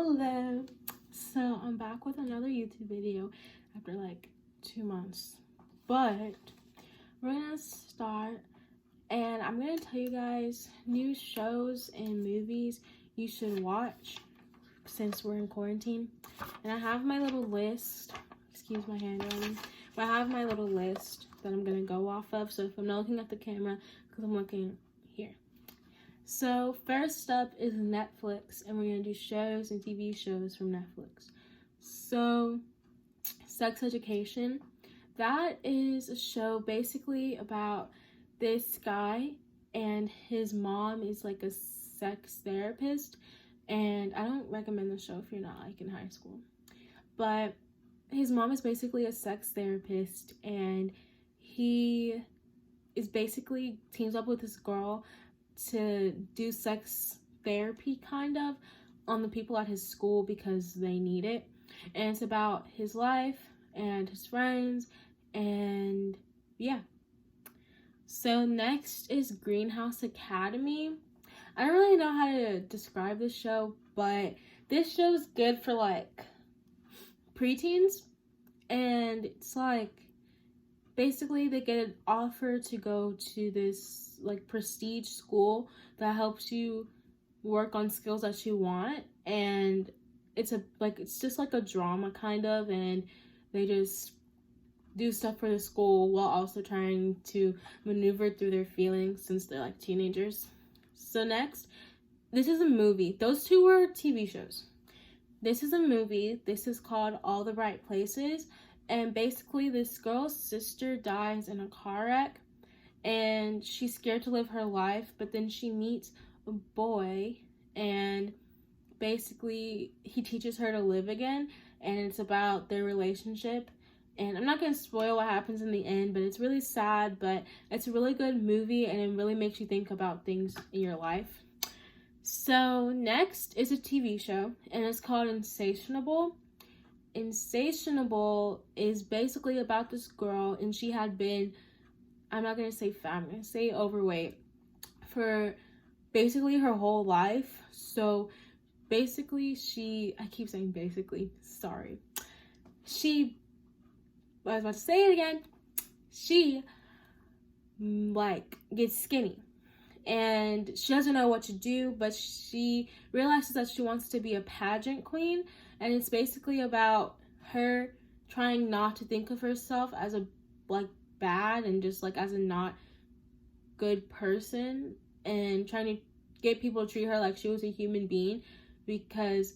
Hello. So I'm back with another YouTube video after like 2 months. But we're gonna start and I'm gonna tell you guys new shows and movies you should watch since we're in quarantine. And I have my little list. Excuse my handwriting. But I have my little list that I'm gonna go off of. So if I'm not looking at the camera, because I'm looking here. So first up is Netflix, and we're gonna do shows and TV shows from Netflix. So Sex Education, that is a show basically about this guy, and his mom is like a sex therapist, and I don't recommend the show if you're not like in high school, but his mom is basically a sex therapist, and he is basically teams up with this girl to do sex therapy kind of on the people at his school because they need it. And it's about his life and his friends, and yeah. So next is Greenhouse Academy. I don't really know how to describe this show, but this show is good for like preteens, and it's like basically they get an offer to go to this like prestige school that helps you work on skills that you want, and it's just like a drama kind of, and they just do stuff for the school while also trying to maneuver through their feelings since they're like teenagers. So next, this is a movie. Those two were TV shows. This is a movie. This is called All the Right Places. And basically, this girl's sister dies in a car wreck, and she's scared to live her life, but then she meets a boy, and basically, he teaches her to live again, and it's about their relationship. And I'm not going to spoil what happens in the end, but it's really sad, but it's a really good movie, and it really makes you think about things in your life. So next is a TV show, and it's called Insatiable. Insatiable is basically about this girl, and she had been, I'm not going to say fat, I'm going to say overweight for basically her whole life. So basically I keep saying basically, sorry. I was about to say it again. She like gets skinny, and she doesn't know what to do, but she realizes that she wants to be a pageant queen, and it's basically about her trying not to think of herself as a like bad and just like as a not good person, and trying to get people to treat her like she was a human being, because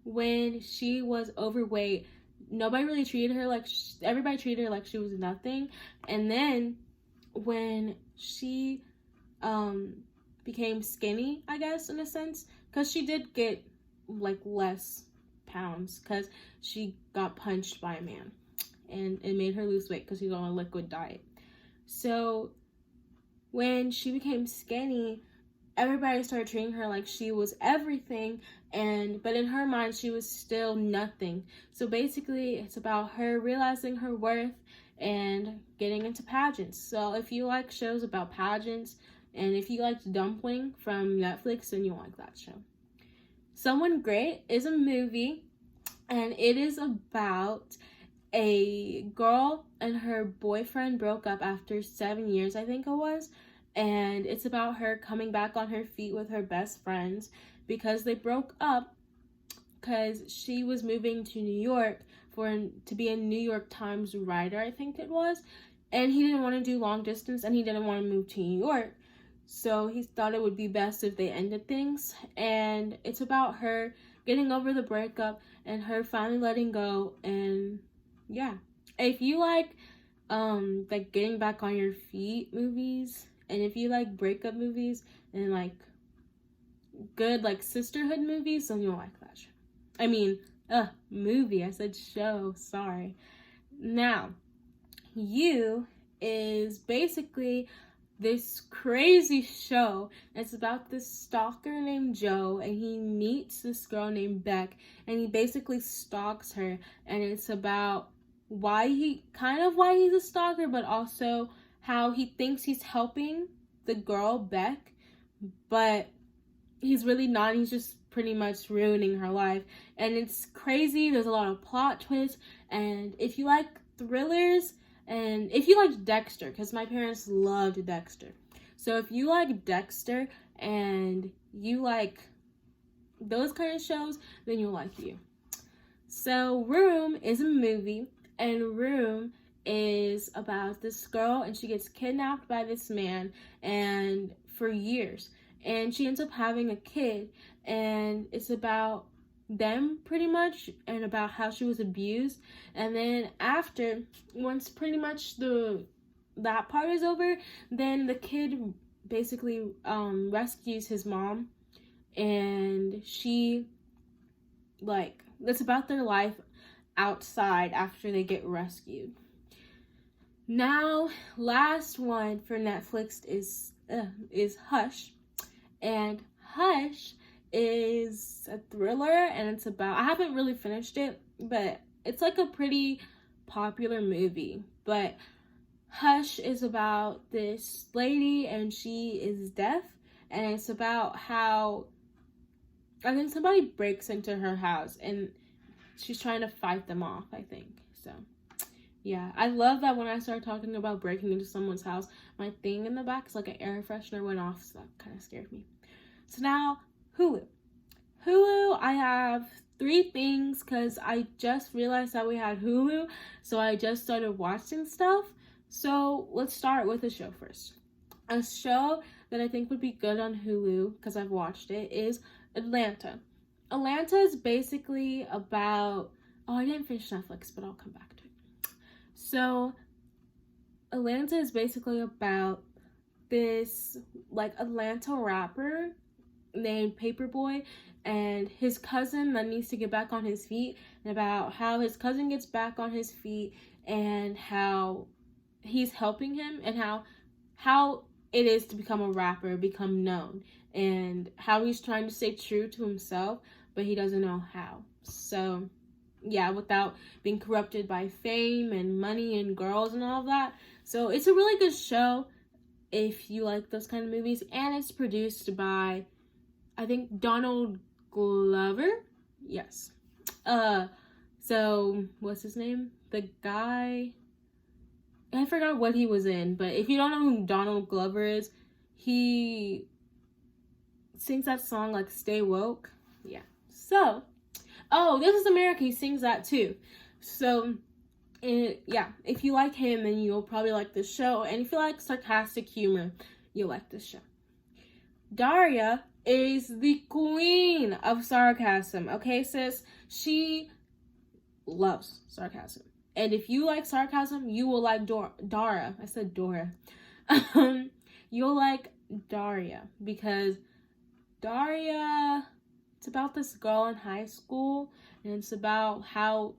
when she was overweight, nobody really treated her like everybody treated her like she was nothing. And then when she became skinny, I guess, in a sense, because she did get like less pounds because she got punched by a man, and it made her lose weight because she's on a liquid diet. So when she became skinny, everybody started treating her like she was everything, but in her mind she was still nothing. So basically it's about her realizing her worth and getting into pageants. So if you like shows about pageants, and if you liked Dumpling from Netflix, then you'll like that show. Someone Great is a movie, and it is about a girl and her boyfriend broke up after 7 years, I think it was. And it's about her coming back on her feet with her best friends because they broke up because she was moving to New York to be a New York Times writer, I think it was. And he didn't want to do long distance, and he didn't want to move to New York. So he thought it would be best if they ended things. And it's about her getting over the breakup and her finally letting go. And yeah, if you like getting back on your feet movies, and if you like breakup movies and like good like sisterhood movies, then you'll like that show. I mean, movie. I said show. Sorry. Now, You is basically this crazy show. It's about this stalker named Joe, and he meets this girl named Beck, and he basically stalks her. And it's about why he's a stalker, but also how he thinks he's helping the girl Beck, but he's really not. He's just pretty much ruining her life. And it's crazy. There's a lot of plot twists. And if you like thrillers, and if you like Dexter, because my parents loved Dexter. So if you like Dexter and you like those kind of shows, then you'll like You. So Room is a movie, and Room is about this girl, and she gets kidnapped by this man, and for years, and she ends up having a kid, and it's about them pretty much, and about how she was abused. And then after, once pretty much that part is over, then the kid basically rescues his mom, and she, like, it's about their life outside after they get rescued. Now, last one for Netflix is Hush. And Hush is a thriller, and it's about, I haven't really finished it, but it's like a pretty popular movie. But Hush is about this lady, and she is deaf, and it's about how, I think somebody breaks into her house, and she's trying to fight them off, I think. So, yeah. I love that when I start talking about breaking into someone's house, my thing in the back is like an air freshener went off, so that kind of scared me. So now, Hulu. Hulu, I have 3 things because I just realized that we had Hulu, so I just started watching stuff. So, let's start with a show first. A show that I think would be good on Hulu, because I've watched it, is Atlanta. Atlanta is basically about, I didn't finish Netflix, but I'll come back to it. So, Atlanta is basically about this, like, Atlanta rapper named Paperboy, and his cousin that needs to get back on his feet, and about how his cousin gets back on his feet, and how he's helping him, and how it is to become a rapper, become known, and how he's trying to stay true to himself, but he doesn't know how. So, yeah, without being corrupted by fame and money and girls and all of that. So, it's a really good show if you like those kind of movies. And it's produced by, I think, Donald Glover? Yes. So, what's his name? The guy, I forgot what he was in, but if you don't know who Donald Glover is, he sings that song, like, Stay Woke. Yeah. So, This Is America, he sings that too. So, yeah, if you like him, then you'll probably like this show. And if you like sarcastic humor, you'll like this show. Daria is the queen of sarcasm, okay, sis? She loves sarcasm. And if you like sarcasm, you will like Dara. I said Dora. You'll like Daria, because Daria, it's about this girl in high school, and it's about how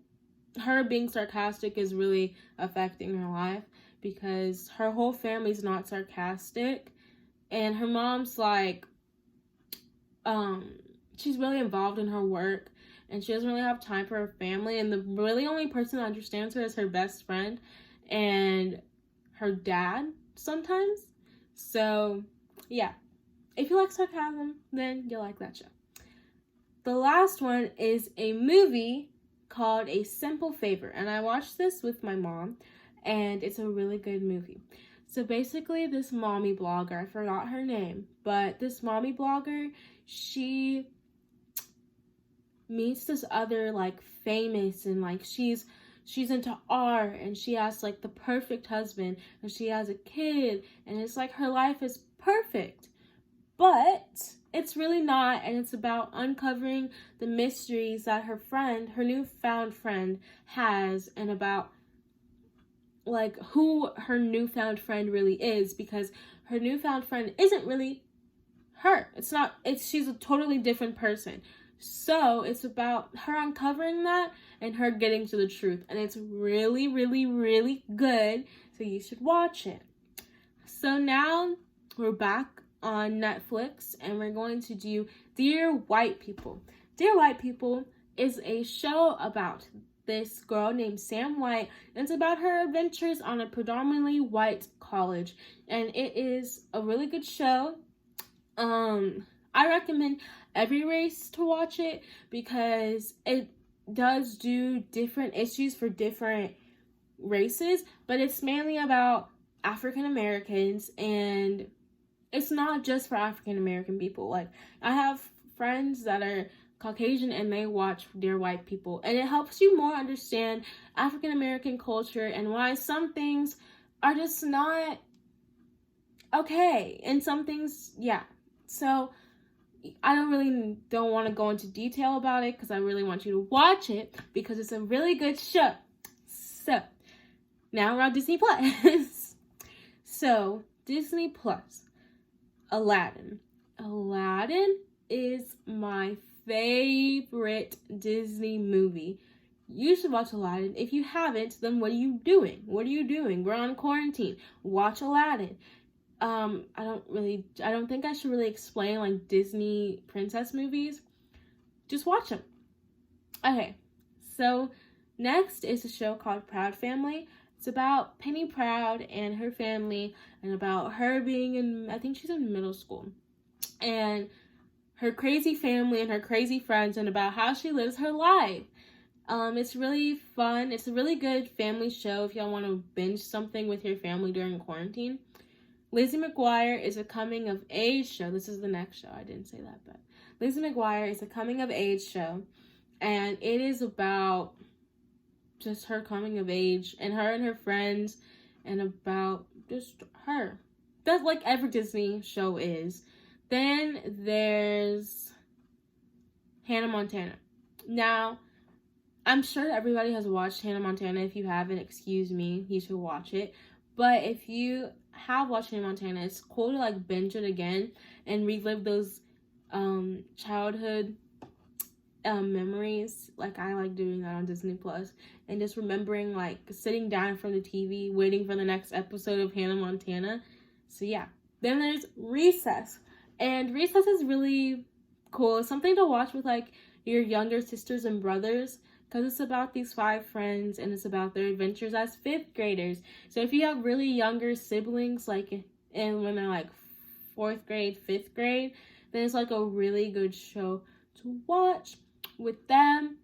her being sarcastic is really affecting her life, because her whole family's not sarcastic, and her mom's like, she's really involved in her work, and she doesn't really have time for her family, and the really only person that understands her is her best friend and her dad sometimes. So, yeah. If you like sarcasm, then you'll like that show. The last one is a movie called A Simple Favor, and I watched this with my mom, and it's a really good movie. So basically, this mommy blogger, I forgot her name, but this mommy blogger, she meets this other, like, famous, and, like, she's into art, and she has, like, the perfect husband, and she has a kid, and it's like her life is perfect. But it's really not, and it's about uncovering the mysteries that her newfound friend has, and about, like, who her newfound friend really is, because her newfound friend isn't really her. She's a totally different person. So it's about her uncovering that and her getting to the truth. And it's really, really, really good. So you should watch it. So now we're back on Netflix, and we're going to do Dear White People. Dear White People is a show about this girl named Sam White, and it's about her adventures on a predominantly white college, and it is a really good show. I recommend every race to watch it because it does do different issues for different races, but it's mainly about African Americans, and it's not just for African American people. Like, I have friends that are Caucasian and they watch Dear White People, and it helps you more understand African American culture and why some things are just not okay, and some things, yeah. So I don't want to go into detail about it because I really want you to watch it because it's a really good show. So now we're on Disney Plus. So Disney Plus, Aladdin. Aladdin is my favorite Disney movie. You should watch Aladdin. If you haven't, then what are you doing? What are you doing? We're on quarantine. Watch Aladdin. I don't think I should really explain like Disney princess movies. Just watch them. Okay, so next is a show called Proud Family. It's about Penny Proud and her family, and about her being I think she's in middle school, and her crazy family and her crazy friends, and about how she lives her life. It's really fun. It's a really good family show if y'all want to binge something with your family during quarantine. Lizzie McGuire is a coming of age show. This is the next show. I didn't say that, but Lizzie McGuire is a coming of age show, and it is about just her coming of age and her friends, and about just her. That's like every Disney show is. Then there's Hannah Montana. Now, I'm sure everybody has watched Hannah Montana. If you haven't, excuse me, you should watch it. But if you have watched Hannah Montana, it's cool to like binge it again and relive those childhood memories. Like, I like doing that on Disney Plus, and just remembering like sitting down in front of the TV waiting for the next episode of Hannah Montana. So yeah. Then there's Recess, and Recess is really cool. It's something to watch with like your younger sisters and brothers, because it's about these 5 friends and it's about their adventures as 5th graders. So if you have really younger siblings, like and when they're like 4th grade, 5th grade, then it's like a really good show to watch with them.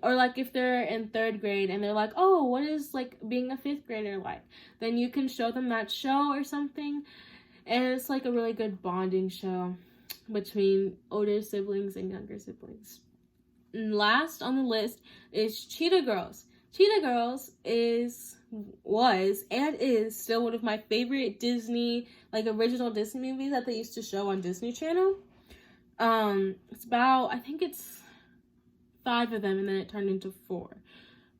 Or like if they're in 3rd grade and they're like, oh, what is like being a 5th grader like? Then you can show them that show or something. And it's like a really good bonding show between older siblings and younger siblings. And last on the list is Cheetah Girls. Cheetah Girls was and is still one of my favorite Disney, like original Disney movies that they used to show on Disney Channel. It's about, I think it's 5 of them, and then it turned into 4.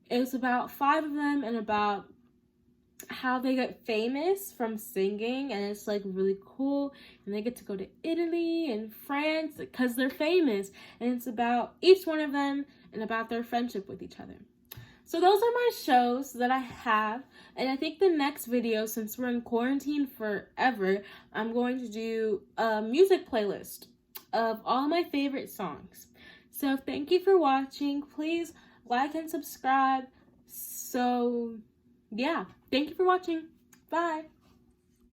It was about 5 of them and about how they get famous from singing, and it's like really cool, and they get to go to Italy and France because they're famous, and it's about each one of them and about their friendship with each other. So those are my shows that I have, and I think the next video, since we're in quarantine forever, I'm going to do a music playlist of all my favorite songs. So thank you for watching. Please like and subscribe. So yeah, thank you for watching. Bye.